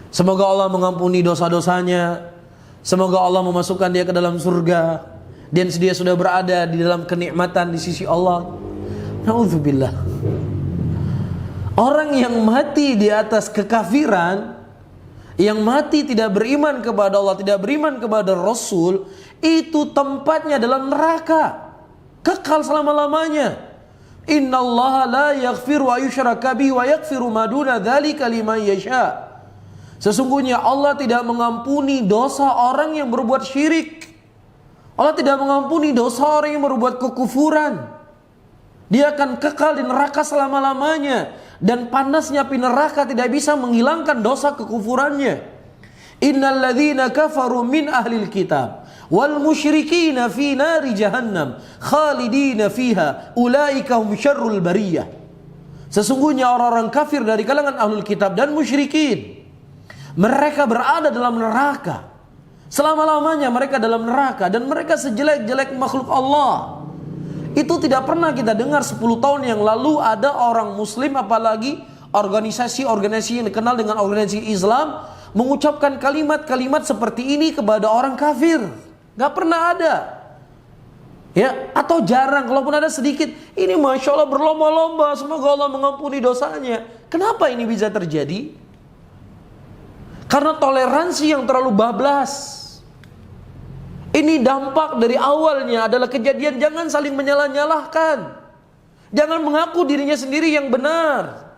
Semoga Allah mengampuni dosa-dosanya. Semoga Allah memasukkan dia ke dalam surga, dan dia sudah berada di dalam kenikmatan di sisi Allah. Na'udzubillah. Orang yang mati di atas kekafiran, yang mati tidak beriman kepada Allah, tidak beriman kepada Rasul, itu tempatnya dalam neraka, kekal selama-lamanya. Innallaha la yaghfiru wa yushraka bihi wa yaghfiru ma duna dzalika liman yasha. Sesungguhnya Allah tidak mengampuni dosa orang yang berbuat syirik. Allah tidak mengampuni dosa orang yang berbuat kekufuran. Dia akan kekal di neraka selama-lamanya, dan panasnya api neraka tidak bisa menghilangkan dosa kekufurannya. Innal ladzina kafaru min ahlil kitab wal musyrikina fi nari jahannam khalidina fiha ulaika hum syarrul bariyah. Sesungguhnya orang-orang kafir dari kalangan ahlul kitab dan musyrikin, mereka berada dalam neraka selama-lamanya. Mereka dalam neraka, dan mereka sejelek-jelek makhluk Allah. Itu tidak pernah kita dengar 10 tahun yang lalu ada orang muslim, apalagi organisasi-organisasi yang dikenal dengan organisasi Islam, mengucapkan kalimat-kalimat seperti ini kepada orang kafir. Gak pernah ada. Ya, atau jarang, kalaupun ada sedikit, ini Masya Allah berlomba-lomba, semoga Allah mengampuni dosanya. Kenapa ini bisa terjadi? Karena toleransi yang terlalu bablas. Ini dampak dari awalnya adalah kejadian jangan saling menyalah-nyalahkan. Jangan mengaku dirinya sendiri yang benar.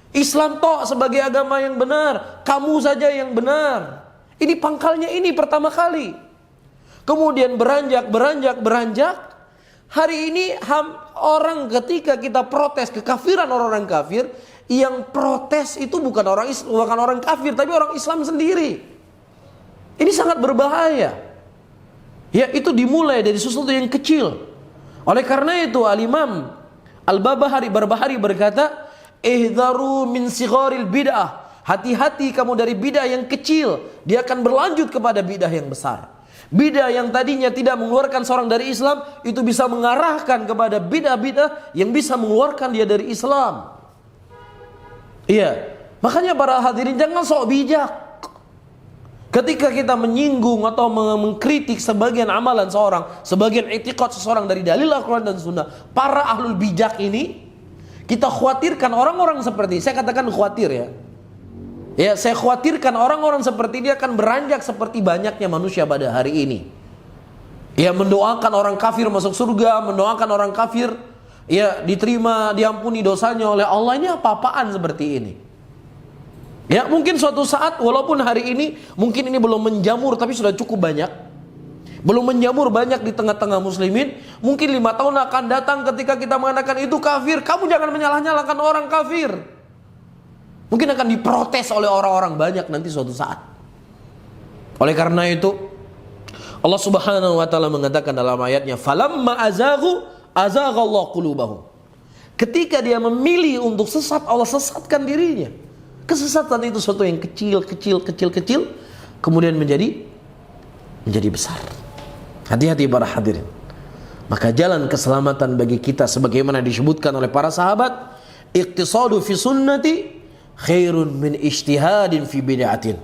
Islam tok sebagai agama yang benar, kamu saja yang benar. Ini pangkalnya ini pertama kali. Kemudian beranjak. Hari ini orang ketika kita protes kekafiran orang-orang kafir, yang protes itu bukan orang kafir, tapi orang Islam sendiri. Ini sangat berbahaya. Ya, itu dimulai dari sesuatu yang kecil. Oleh karena itu Al-Imam Al-Barbahari berkata, "Ihdharu min sigharil bid'ah." Hati-hati kamu dari bid'ah yang kecil, dia akan berlanjut kepada bid'ah yang besar. Bid'ah yang tadinya tidak mengeluarkan seorang dari Islam, itu bisa mengarahkan kepada bid'ah-bid'ah yang bisa mengeluarkan dia dari Islam. Iya, makanya para hadirin jangan sok bijak. Ketika kita menyinggung atau mengkritik sebagian amalan seorang, sebagian i'tiqad seseorang dari dalil Al-Quran dan Sunnah, para ahlul bijak ini, kita khawatirkan orang-orang seperti, saya katakan khawatir ya. Ya, saya khawatirkan orang-orang seperti ini akan beranjak seperti banyaknya manusia pada hari ini. Ya, mendoakan orang kafir masuk surga, mendoakan orang kafir ya diterima, diampuni dosanya oleh Allah. Ini apa-apaan seperti ini? Ya, mungkin suatu saat, walaupun hari ini mungkin ini belum menjamur, tapi sudah cukup banyak. Belum menjamur banyak di tengah-tengah muslimin. Mungkin 5 tahun akan datang ketika kita mengatakan itu kafir, kamu jangan menyalah-nyalahkan orang kafir. Mungkin akan diprotes oleh orang-orang banyak nanti suatu saat. Oleh karena itu Allah Subhanahu wa taala mengatakan dalam ayatnya, "Falamma azaghu azaghallahu qulubahum." Ketika dia memilih untuk sesat, Allah sesatkan dirinya. Kesesatan itu sesuatu yang kecil, kemudian menjadi besar. Hati-hati para hadirin. Maka jalan keselamatan bagi kita sebagaimana disebutkan oleh para sahabat, iqtisadu fi sunnati khairun min ijtihadin fi bid'atin.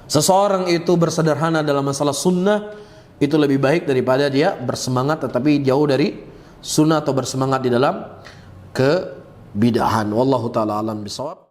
Seseorang itu bersederhana dalam masalah sunnah, itu lebih baik daripada dia bersemangat tetapi jauh dari sunnah, atau bersemangat di dalam kebid'ahan. Wallahu ta'ala alam bisawab.